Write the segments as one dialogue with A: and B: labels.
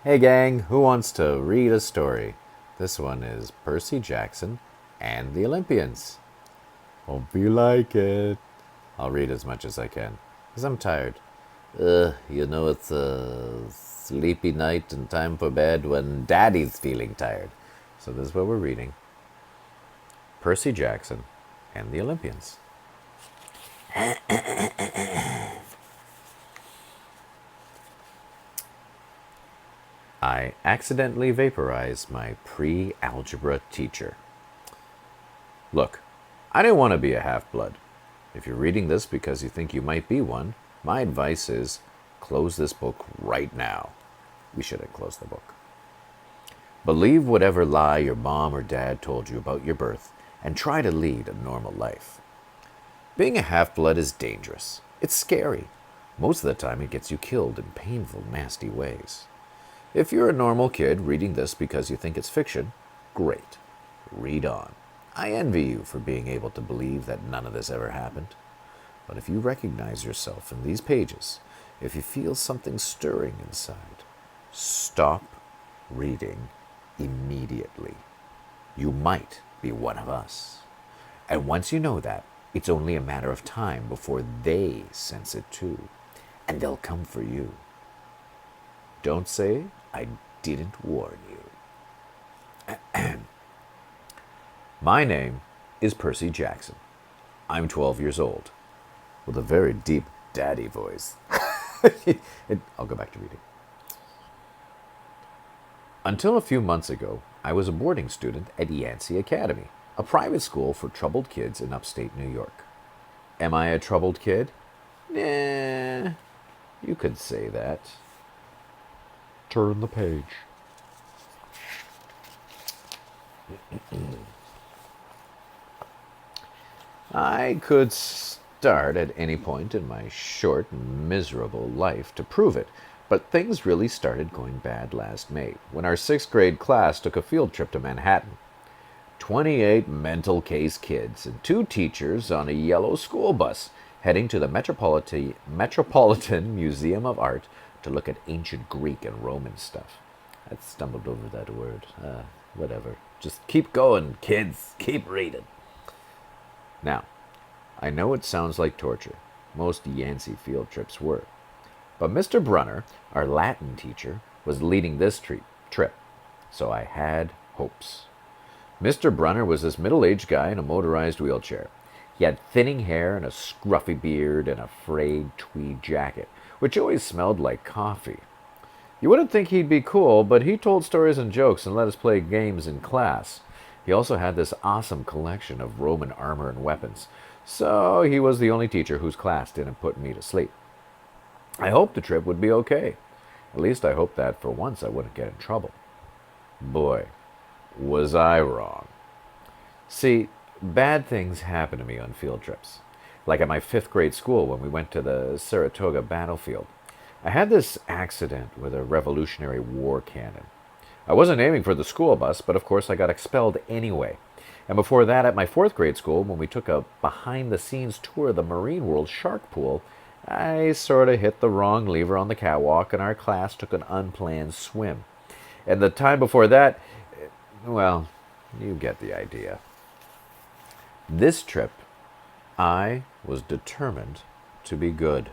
A: Hey gang, who wants to read a story? This one is Percy Jackson and the Olympians. Hope you like it. I'll read as much as I can, because I'm tired. It's a sleepy night and time for bed when Daddy's feeling tired. So this is what we're reading. Percy Jackson and the Olympians. I accidentally vaporized my pre-algebra teacher. Look, I didn't want to be a half-blood. If you're reading this because you think you might be one, my advice is close this book right now. We shouldn't close the book. Believe whatever lie your mom or dad told you about your birth and try to lead a normal life. Being a half-blood is dangerous. It's scary. Most of the time it gets you killed in painful, nasty ways. If you're a normal kid reading this because you think it's fiction, great. Read on. I envy you for being able to believe that none of this ever happened. But if you recognize yourself in these pages, if you feel something stirring inside, stop reading immediately. You might be one of us. And once you know that, it's only a matter of time before they sense it too. And they'll come for you. Don't say I didn't warn you. My name is Percy Jackson. I'm 12 years old, with a very deep daddy voice. I'll go back to reading. Until a few months ago, I was a boarding student at Yancey Academy, a private school for troubled kids in upstate New York. Am I a troubled kid? Nah, you could say that. Turn the page. I could start at any point in my short, miserable life to prove it, but things really started going bad last May when our sixth grade class took a field trip to Manhattan. 28 mental case kids and 2 teachers on a yellow school bus heading to the Metropolitan Museum of Art to look at ancient Greek and Roman stuff. I stumbled over that word. Whatever. Just keep going, kids. Keep reading. Now, I know it sounds like torture. Most Yancey field trips were. But Mr. Brunner, our Latin teacher, was leading this trip, so I had hopes. Mr. Brunner was this middle-aged guy in a motorized wheelchair. He had thinning hair and a scruffy beard and a frayed tweed jacket, which always smelled like coffee. You wouldn't think he'd be cool, but he told stories and jokes and let us play games in class. He also had this awesome collection of Roman armor and weapons, so he was the only teacher whose class didn't put me to sleep. I hoped the trip would be okay. At least I hoped that for once I wouldn't get in trouble. Boy, was I wrong. See, bad things happen to me on field trips. Like at my 5th grade school when we went to the Saratoga battlefield. I had this accident with a Revolutionary War cannon. I wasn't aiming for the school bus, but of course I got expelled anyway. And before that, at my 4th grade school, when we took a behind-the-scenes tour of the Marine World shark pool, I sort of hit the wrong lever on the catwalk and our class took an unplanned swim. And the time before that, well, you get the idea. This trip, I was determined to be good.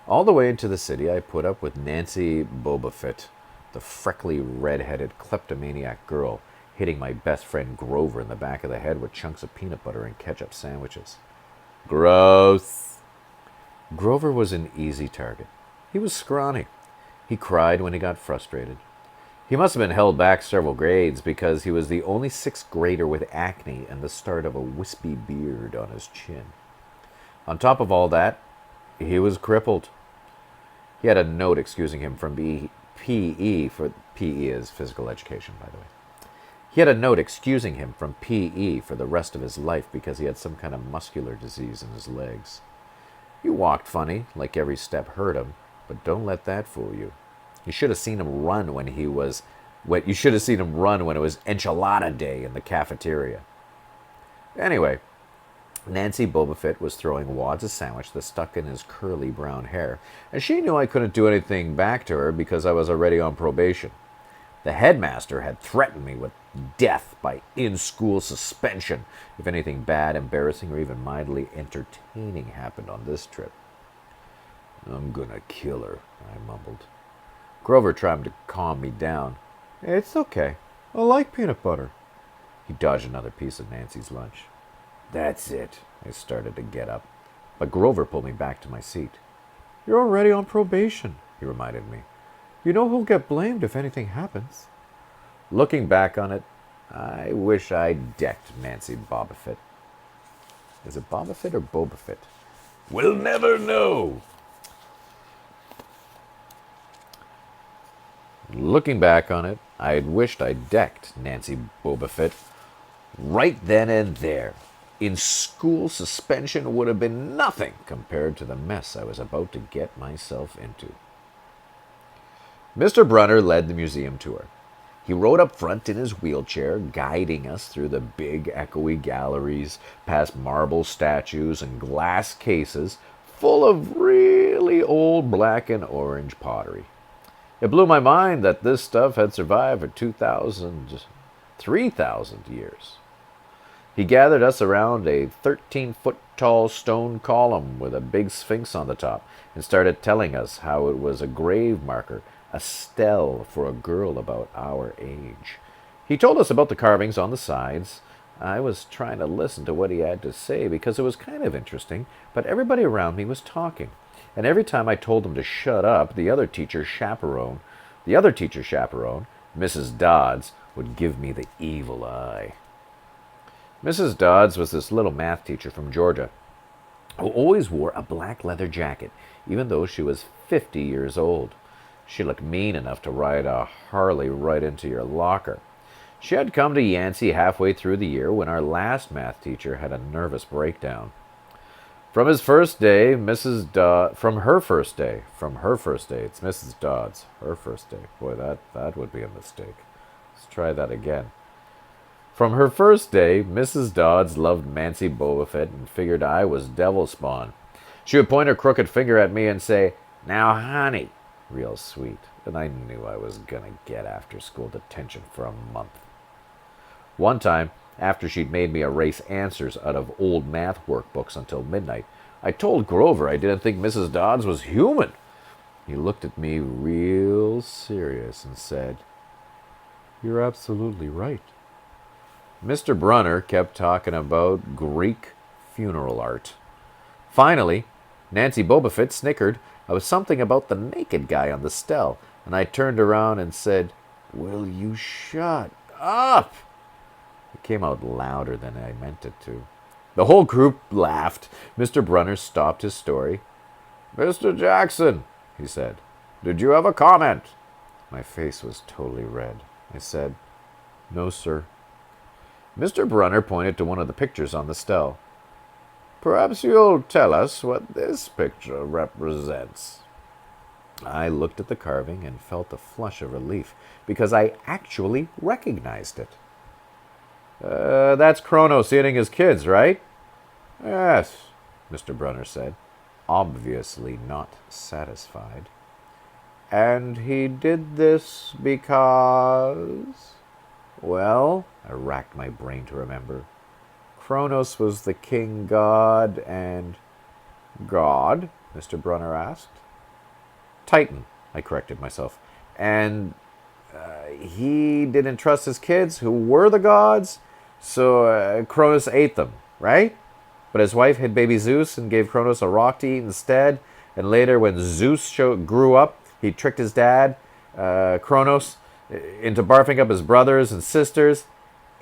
A: All the way into the city, I put up with Nancy Bobafit, the freckly, red-headed kleptomaniac girl, hitting my best friend Grover in the back of the head with chunks of peanut butter and ketchup sandwiches. Gross. Grover was an easy target. He was scrawny. He cried when he got frustrated. He must have been held back several grades because he was the only 6th grader with acne and the start of a wispy beard on his chin. On top of all that, he was crippled. He had a note excusing him from PE for PE is physical education, by the way. He had a note excusing him from PE for the rest of his life because he had some kind of muscular disease in his legs. He walked funny, like every step hurt him, but don't let that fool you. You should have seen him run when it was enchilada day in the cafeteria. Anyway, Nancy Bobofit was throwing wads of sandwich that stuck in his curly brown hair, and she knew I couldn't do anything back to her because I was already on probation. The headmaster had threatened me with death by in-school suspension if anything bad, embarrassing, or even mildly entertaining happened on this trip. "I'm gonna kill her," I mumbled. Grover tried to calm me down. "It's okay. I like peanut butter." He dodged another piece of Nancy's lunch. "That's it." I started to get up, but Grover pulled me back to my seat. "You're already on probation," he reminded me. "You know who'll get blamed if anything happens." Looking back on it, I wish I'd decked Nancy Bobofit. Is it Bobofit or Bobofit? We'll never know. Looking back on it, I had wished I'd decked Nancy Bobofit right then and there. In school, suspension would have been nothing compared to the mess I was about to get myself into. Mr. Brunner led the museum tour. He rode up front in his wheelchair, guiding us through the big, echoey galleries, past marble statues and glass cases full of really old black and orange pottery. It blew my mind that this stuff had survived for 2,000, 3,000 years. He gathered us around a 13-foot-tall stone column with a big sphinx on the top and started telling us how it was a grave marker, a stele for a girl about our age. He told us about the carvings on the sides. I was trying to listen to what he had to say because it was kind of interesting, but everybody around me was talking. And every time I told them to shut up, the other teacher chaperone, Mrs. Dodds, would give me the evil eye. Mrs. Dodds was this little math teacher from Georgia who always wore a black leather jacket, even though she was 50 years old. She looked mean enough to ride a Harley right into your locker. She had come to Yancey halfway through the year when our last math teacher had a nervous breakdown. From her first day, it's Mrs. Dodds, her first day. Boy, that would be a mistake. Let's try that again. From her first day, Mrs. Dodds loved Nancy Bobofit and figured I was devil spawn. She would point her crooked finger at me and say, "Now, honey," real sweet, and I knew I was gonna get after-school detention for a month. One time, after she'd made me erase answers out of old math workbooks until midnight, I told Grover I didn't think Mrs. Dodds was human. He looked at me real serious and said, "You're absolutely right." Mr. Brunner kept talking about Greek funeral art. Finally, Nancy Bobofit snickered. I was something about the naked guy on the stele, and I turned around and said, "Will you shut up?" It came out louder than I meant it to. The whole group laughed. Mr. Brunner stopped his story. "Mr. Jackson," he said, "did you have a comment?" My face was totally red. I said, "No, sir." Mr. Brunner pointed to one of the pictures on the stele. "Perhaps you'll tell us what this picture represents." I looked at the carving and felt a flush of relief because I actually recognized it. That's Kronos eating his kids, right?" "Yes," Mr. Brunner said, obviously not satisfied. "And he did this because..." Well, I racked my brain to remember. Kronos was the king god and... "God?" Mr. Brunner asked. "Titan," I corrected myself. "And he didn't trust his kids, who were the gods, so Kronos ate them, right? But his wife hid baby Zeus and gave Kronos a rock to eat instead, and later when Zeus grew up, he tricked his dad, Kronos, into barfing up his brothers and sisters."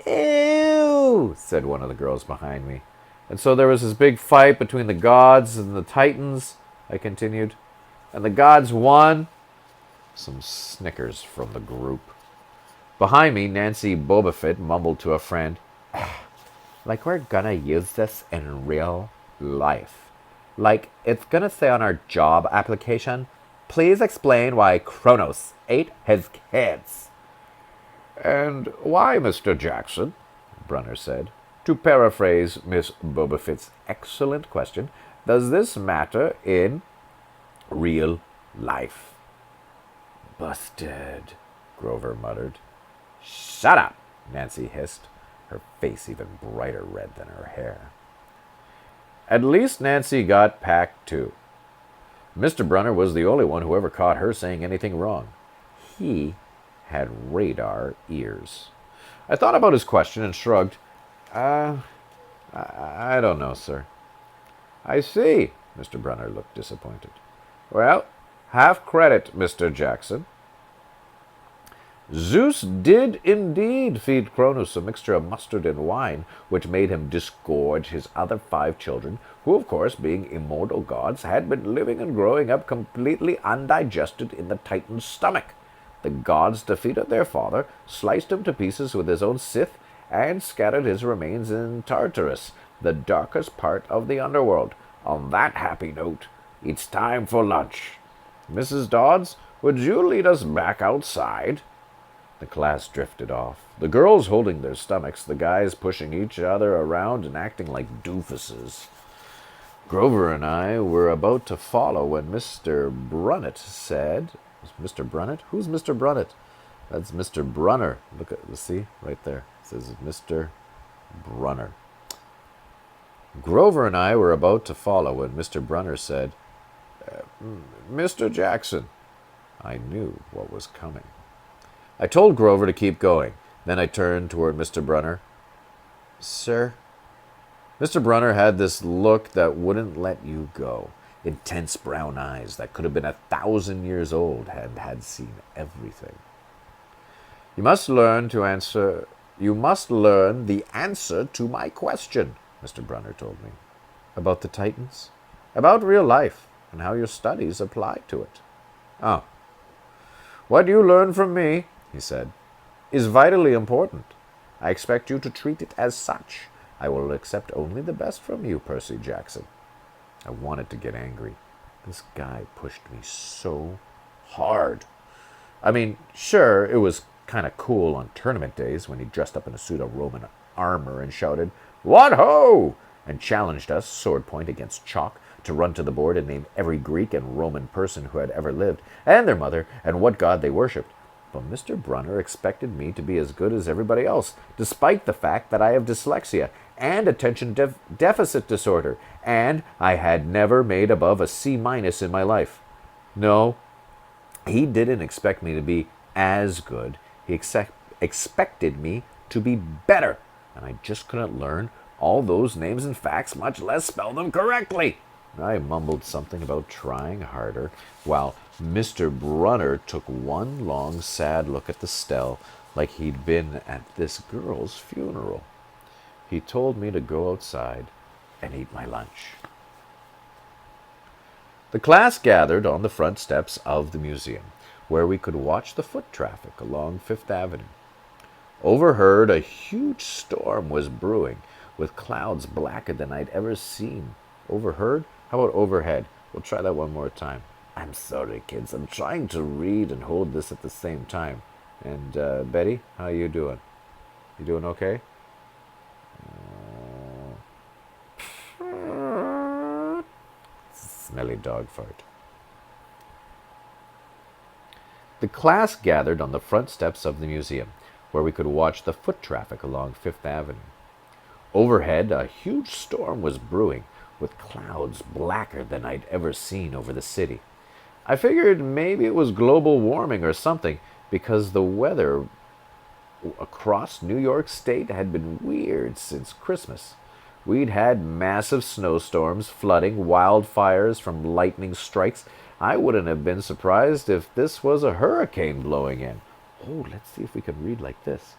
A: "Ew," said one of the girls behind me. "And so there was this big fight between the gods and the Titans," I continued. "And the gods won." Some snickers from the group. Behind me, Nancy Bobofit mumbled to a friend, "Like we're gonna use this in real life. Like it's gonna say on our job application, 'Please explain why Kronos ate his kids.'" "And why, Mr. Jackson?" Brunner said. To paraphrase Miss Bobafett's excellent question, does this matter in real life? Busted, Grover muttered. Shut up, Nancy hissed, her face even brighter red than her hair. At least Nancy got packed too. Mr. Brunner was the only one who ever caught her saying anything wrong. He had radar ears. I thought about his question and shrugged. I don't know, sir. I see. Mr. Brunner looked disappointed. Well, have credit, Mr. Jackson. Zeus did indeed feed Cronus a mixture of mustard and wine, which made him disgorge his other 5 children, who, of course, being immortal gods, had been living and growing up completely undigested in the Titan's stomach. The gods defeated their father, sliced him to pieces with his own scythe, and scattered his remains in Tartarus, the darkest part of the underworld. On that happy note, it's time for lunch. Mrs. Dodds, would you lead us back outside? The class drifted off, the girls holding their stomachs, the guys pushing each other around and acting like doofuses. Grover and I were about to follow when Mr. Brunnet said... Mr. Brunnet? Who's Mr. Brunnet? That's Mr. Brunner. Look at, see, right there. It says Mr. Brunner. Grover and I were about to follow when Mr. Brunner said, Mr. Jackson. I knew what was coming. I told Grover to keep going. Then I turned toward Mr. Brunner. Sir? Mr. Brunner had this look that wouldn't let you go. Intense brown eyes that could have been 1,000 years old and had seen everything. You must learn the answer to my question, Mr. Brunner told me. About the Titans? About real life and how your studies apply to it. Oh. What you learn from me, he said, is vitally important. I expect you to treat it as such. I will accept only the best from you, Percy Jackson. I wanted to get angry. This guy pushed me so hard. I mean, sure, it was kind of cool on tournament days when he dressed up in a suit of Roman armor and shouted, "What ho!" and challenged us, sword point against chalk, to run to the board and name every Greek and Roman person who had ever lived, and their mother, and what god they worshipped. But Mr. Brunner expected me to be as good as everybody else, despite the fact that I have dyslexia and attention deficit disorder, and I had never made above a C- in my life. No, he didn't expect me to be as good. He expected me to be better, and I just couldn't learn all those names and facts, much less spell them correctly. I mumbled something about trying harder, while Mr. Brunner took one long, sad look at the stele, like he'd been at this girl's funeral. He told me to go outside and eat my lunch. The class gathered on the front steps of the museum, where we could watch the foot traffic along Fifth Avenue. Overhead, a huge storm was brewing, with clouds blacker than I'd ever seen. Overheard? How about overhead? We'll try that one more time. I'm sorry, kids. I'm trying to read and hold this at the same time. And, Betty, how you doing? You doing okay? Smelly dog fart. The class gathered on the front steps of the museum, where we could watch the foot traffic along Fifth Avenue. Overhead, a huge storm was brewing, with clouds blacker than I'd ever seen over the city. I figured maybe it was global warming or something, because the weather across New York State had been weird since Christmas. We'd had massive snowstorms, flooding, wildfires from lightning strikes. I wouldn't have been surprised if this was a hurricane blowing in. Oh, let's see if we can read like this.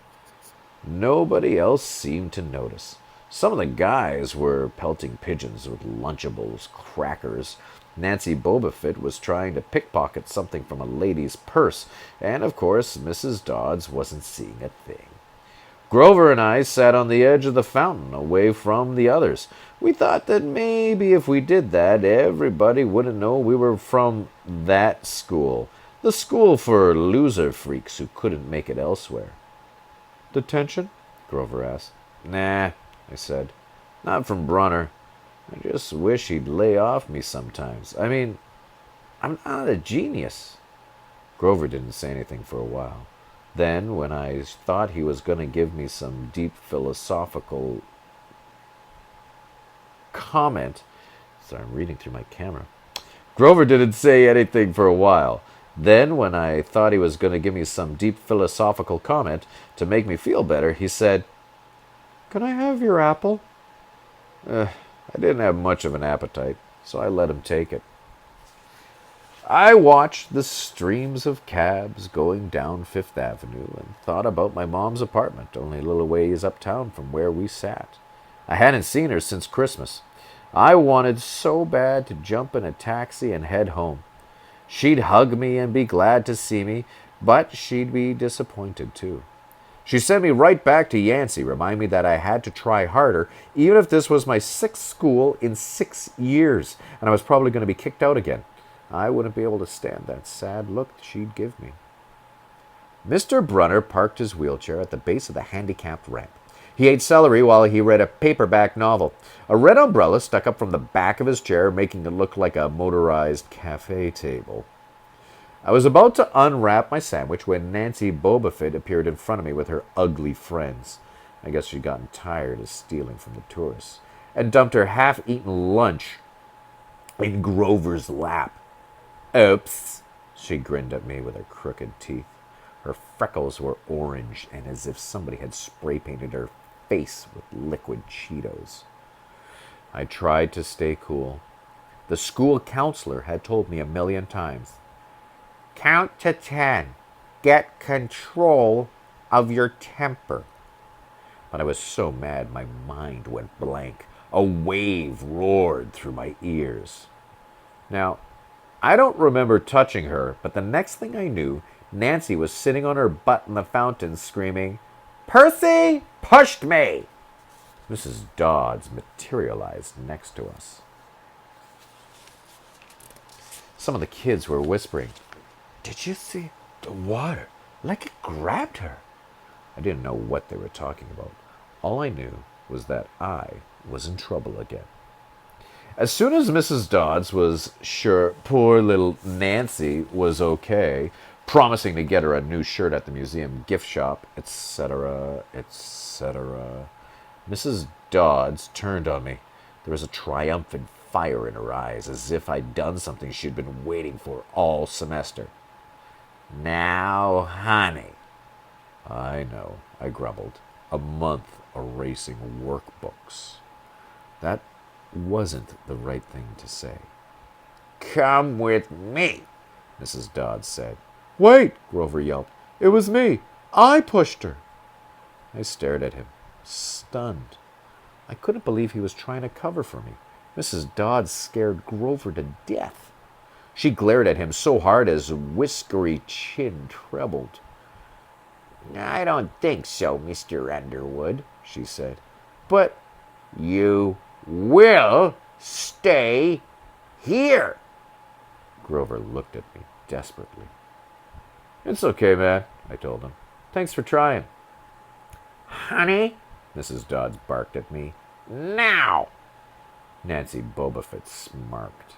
A: Nobody else seemed to notice. Some of the guys were pelting pigeons with Lunchables, crackers. Nancy Bobafett was trying to pickpocket something from a lady's purse, and of course Mrs. Dodds wasn't seeing a thing. Grover and I sat on the edge of the fountain, away from the others. We thought that maybe if we did that, everybody wouldn't know we were from that school, the school for loser freaks who couldn't make it elsewhere. Detention? Grover asked. Nah, I said. Not from Brunner. I just wish he'd lay off me sometimes. I mean, I'm not a genius. Grover didn't say anything for a while. Then, when I thought he was going to give me some deep philosophical comment, sorry, I'm reading through my camera. Grover didn't say anything for a while. Then, when I thought he was going to give me some deep philosophical comment to make me feel better, he said, "Can I have your apple?" I didn't have much of an appetite, so I let him take it. I watched the streams of cabs going down Fifth Avenue and thought about my mom's apartment only a little ways uptown from where we sat. I hadn't seen her since Christmas. I wanted so bad to jump in a taxi and head home. She'd hug me and be glad to see me, but she'd be disappointed too. She sent me right back to Yancey, remind me that I had to try harder, even if this was my sixth school in 6 years, and I was probably going to be kicked out again. I wouldn't be able to stand that sad look she'd give me. Mr. Brunner parked his wheelchair at the base of the handicapped ramp. He ate celery while he read a paperback novel. A red umbrella stuck up from the back of his chair, making it look like a motorized cafe table. I was about to unwrap my sandwich when Nancy Bobofit appeared in front of me with her ugly friends. I guess she'd gotten tired of stealing from the tourists, and dumped her half-eaten lunch in Grover's lap. "Oops," she grinned at me with her crooked teeth. Her freckles were orange and as if somebody had spray-painted her face with liquid Cheetos. I tried to stay cool. The school counselor had told me 1,000,000 times, "Count to 10. Get control of your temper." But I was so mad my mind went blank. A wave roared through my ears. Now, I don't remember touching her, but the next thing I knew, Nancy was sitting on her butt in the fountain screaming, "Percy pushed me!" Mrs. Dodds materialized next to us. Some of the kids were whispering, "Did you see the water? Like it grabbed her." I didn't know what they were talking about. All I knew was that I was in trouble again. As soon as Mrs. Dodds was sure poor little Nancy was okay, promising to get her a new shirt at the museum gift shop, etc., etc., Mrs. Dodds turned on me. There was a triumphant fire in her eyes, as if I'd done something she'd been waiting for all semester. "Now, honey." "I know," I grumbled. "A month erasing workbooks." That wasn't the right thing to say. "Come with me," Mrs. Dodds said. "Wait," Grover yelped. "It was me. I pushed her." I stared at him, stunned. I couldn't believe he was trying to cover for me. Mrs. Dodds scared Grover to death. She glared at him so hard his whiskery chin trembled. "I don't think so, Mr. Underwood," she said. "But you will stay here." Grover looked at me desperately. "It's okay, man," I told him. "Thanks for trying." "Honey," Mrs. Dodds barked at me. "Now!" Nancy Bobofit smirked.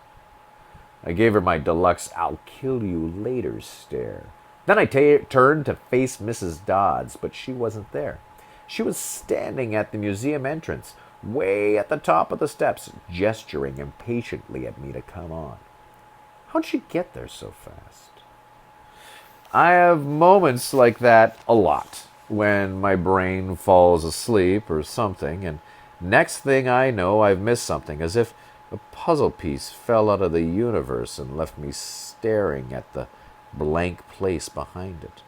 A: I gave her my deluxe "I'll kill you later" stare. Then I turned to face Mrs. Dodds, but she wasn't there. She was standing at the museum entrance, way at the top of the steps, gesturing impatiently at me to come on. How'd she get there so fast? I have moments like that a lot, when my brain falls asleep or something, and next thing I know I've missed something, as if a puzzle piece fell out of the universe and left me staring at the blank place behind it.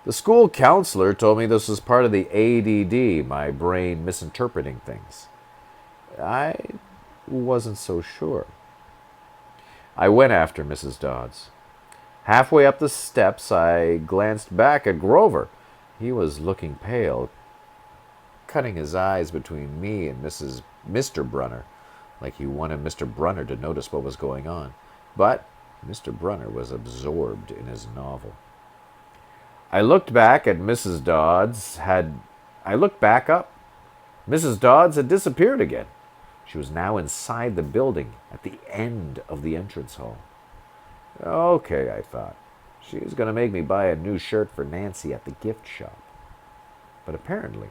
A: The school counselor told me this was part of the ADD, my brain misinterpreting things. I wasn't so sure. I went after Mrs. Dodds. Halfway up the steps, I glanced back at Grover. He was looking pale, cutting his eyes between me and Mr. Brunner, like he wanted Mr. Brunner to notice what was going on. But Mr. Brunner was absorbed in his novel. I looked back at Mrs. Dodds. I looked back up. Mrs. Dodds had disappeared again. She was now inside the building at the end of the entrance hall. Okay, I thought. She's going to make me buy a new shirt for Nancy at the gift shop. But apparently,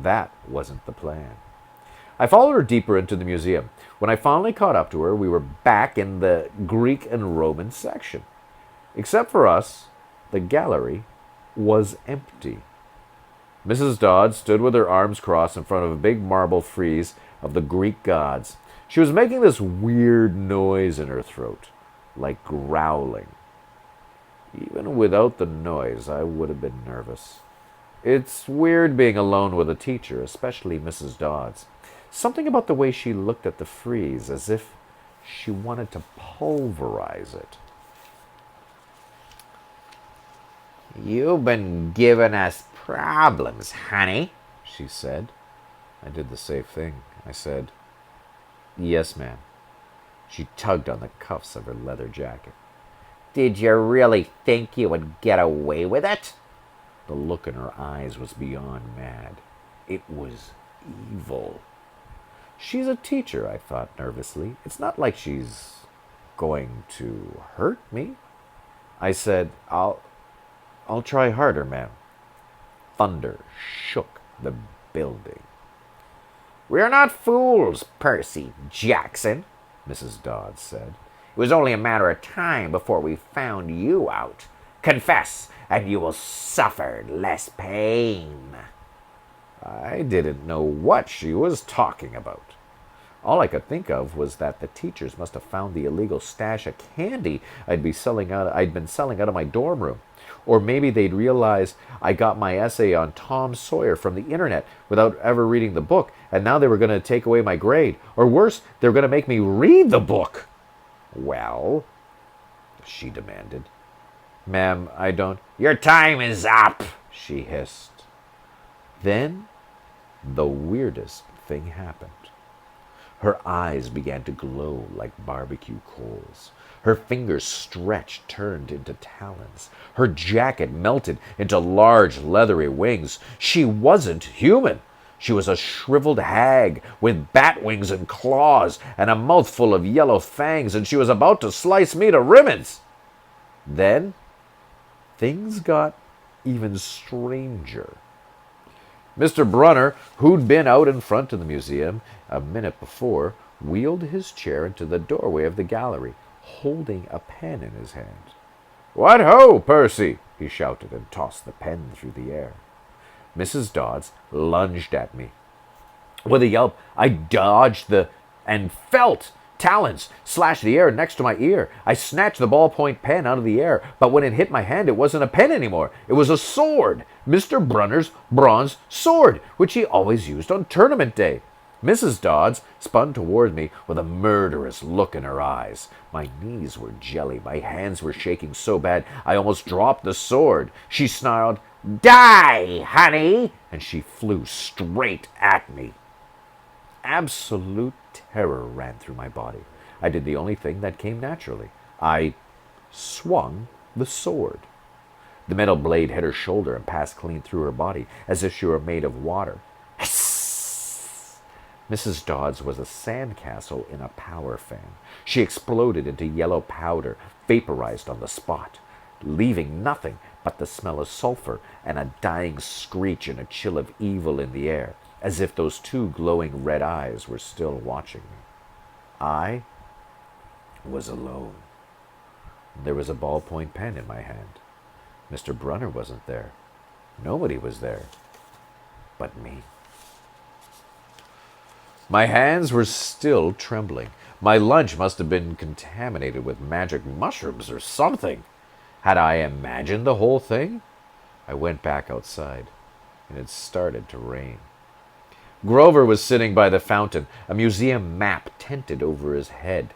A: that wasn't the plan. I followed her deeper into the museum. When I finally caught up to her, we were back in the Greek and Roman section. Except for us, the gallery was empty. Mrs. Dodds stood with her arms crossed in front of a big marble frieze of the Greek gods. She was making this weird noise in her throat, like growling. Even without the noise, I would have been nervous. It's weird being alone with a teacher, especially Mrs. Dodds. Something about the way she looked at the frieze, as if she wanted to pulverize it. "You've been giving us problems, honey," she said. I did the same thing. I said, "Yes, ma'am." She tugged on the cuffs of her leather jacket. "Did you really think you would get away with it?" The look in her eyes was beyond mad. It was evil. She's a teacher, I thought nervously. It's not like she's going to hurt me. I said, I'll try harder, ma'am." Thunder shook the building. "We're not fools, Percy Jackson," Mrs. Dodds said. "It was only a matter of time before we found you out. Confess, and you will suffer less pain." I didn't know what she was talking about. All I could think of was that the teachers must have found the illegal stash of candy I'd been selling out of my dorm room. Or maybe they'd realized I got my essay on Tom Sawyer from the internet without ever reading the book, and now they were going to take away my grade. Or worse, they were going to make me read the book. "Well?" she demanded. "Ma'am, I don't—" "Your time is up," she hissed. Then the weirdest thing happened. Her eyes began to glow like barbecue coals. Her fingers stretched, turned into talons. Her jacket melted into large leathery wings. She wasn't human. She was a shriveled hag with bat wings and claws and a mouthful of yellow fangs, and she was about to slice me to ribbons. Then things got even stranger. Mr. Brunner, who'd been out in front of the museum a minute before, wheeled his chair into the doorway of the gallery, holding a pen in his hand. "What ho, Percy!" he shouted, and tossed the pen through the air. Mrs. Dodds lunged at me. With a yelp, I dodged and felt talons slash the air next to my ear. I snatched the ballpoint pen out of the air, but when it hit my hand, it wasn't a pen anymore. It was a sword, Mr. Brunner's bronze sword, which he always used on tournament day. Mrs. Dodds spun toward me with a murderous look in her eyes. My knees were jelly. My hands were shaking so bad I almost dropped the sword. She snarled, "Die, honey!" and she flew straight at me. Absolute terror ran through my body. I did the only thing that came naturally. I swung the sword. The metal blade hit her shoulder and passed clean through her body, as if she were made of water. Mrs. Dodds was a sandcastle in a power fan. She exploded into yellow powder, vaporized on the spot, leaving nothing but the smell of sulfur and a dying screech and a chill of evil in the air, as if those two glowing red eyes were still watching me. I was alone. There was a ballpoint pen in my hand. Mr. Brunner wasn't there. Nobody was there but me. My hands were still trembling. My lunch must have been contaminated with magic mushrooms or something. Had I imagined the whole thing? I went back outside, and it started to rain. Grover was sitting by the fountain, a museum map tented over his head.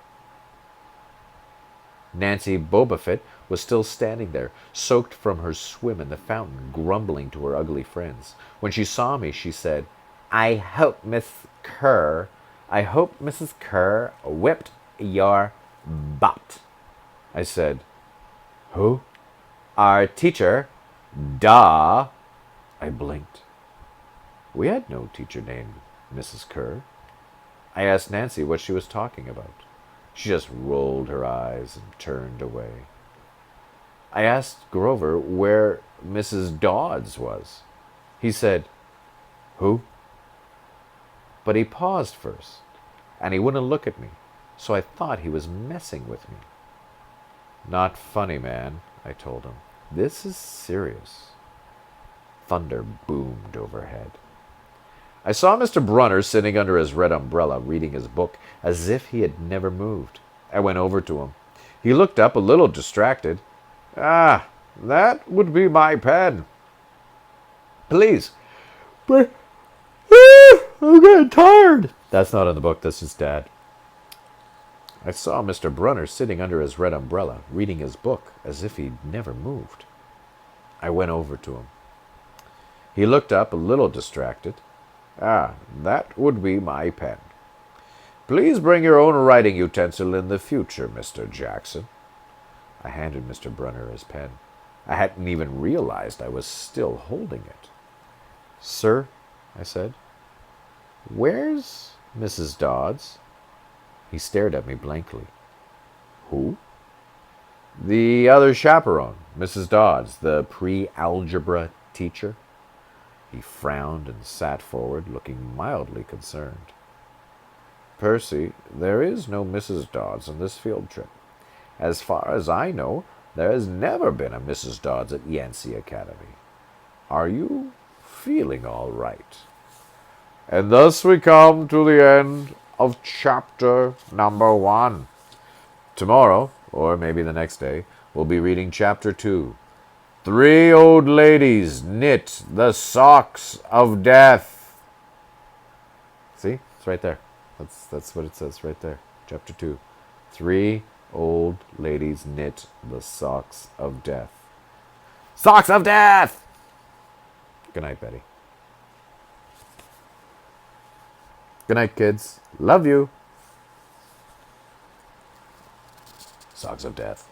A: Nancy Bobafit was still standing there, soaked from her swim in the fountain, grumbling to her ugly friends. When she saw me, she said, I hope Mrs. Kerr whipped your butt." I said, "Who?" "Our teacher." "Duh." I blinked. We had no teacher named Mrs. Kerr. I asked Nancy what she was talking about. She just rolled her eyes and turned away. I asked Grover where Mrs. Dodds was. He said, "Who?" But he paused first, and he wouldn't look at me, so I thought he was messing with me. "Not funny, man," I told him. "This is serious." Thunder boomed overhead. I saw Mr. Brunner sitting under his red umbrella, reading his book as if he had never moved. I went over to him. He looked up a little distracted. "Ah, that would be my pen." "Please." "But I'm getting tired." "That's not in the book, that's just Dad." I saw Mr. Brunner sitting under his red umbrella, reading his book as if he'd never moved. I went over to him. He looked up a little distracted. "Ah, that would be my pen. Please bring your own writing utensil in the future, Mr. Jackson." I handed Mr. Brunner his pen. I hadn't even realized I was still holding it. "Sir," I said, "where's Mrs. Dodds?" He stared at me blankly. "Who?" "The other chaperone, Mrs. Dodds, the pre-algebra teacher." He frowned and sat forward, looking mildly concerned. "Percy, there is no Mrs. Dodds on this field trip. As far as I know, there has never been a Mrs. Dodds at Yancey Academy. Are you feeling all right?" And thus we come to the end of chapter number 1. Tomorrow, or maybe the next day, we'll be reading chapter 2. 3 old ladies knit the socks of death. See? It's right there. That's what it says right there. Chapter 2. 3 old ladies knit the socks of death. Socks of death! Good night, Betty. Good night, kids. Love you. Socks of death.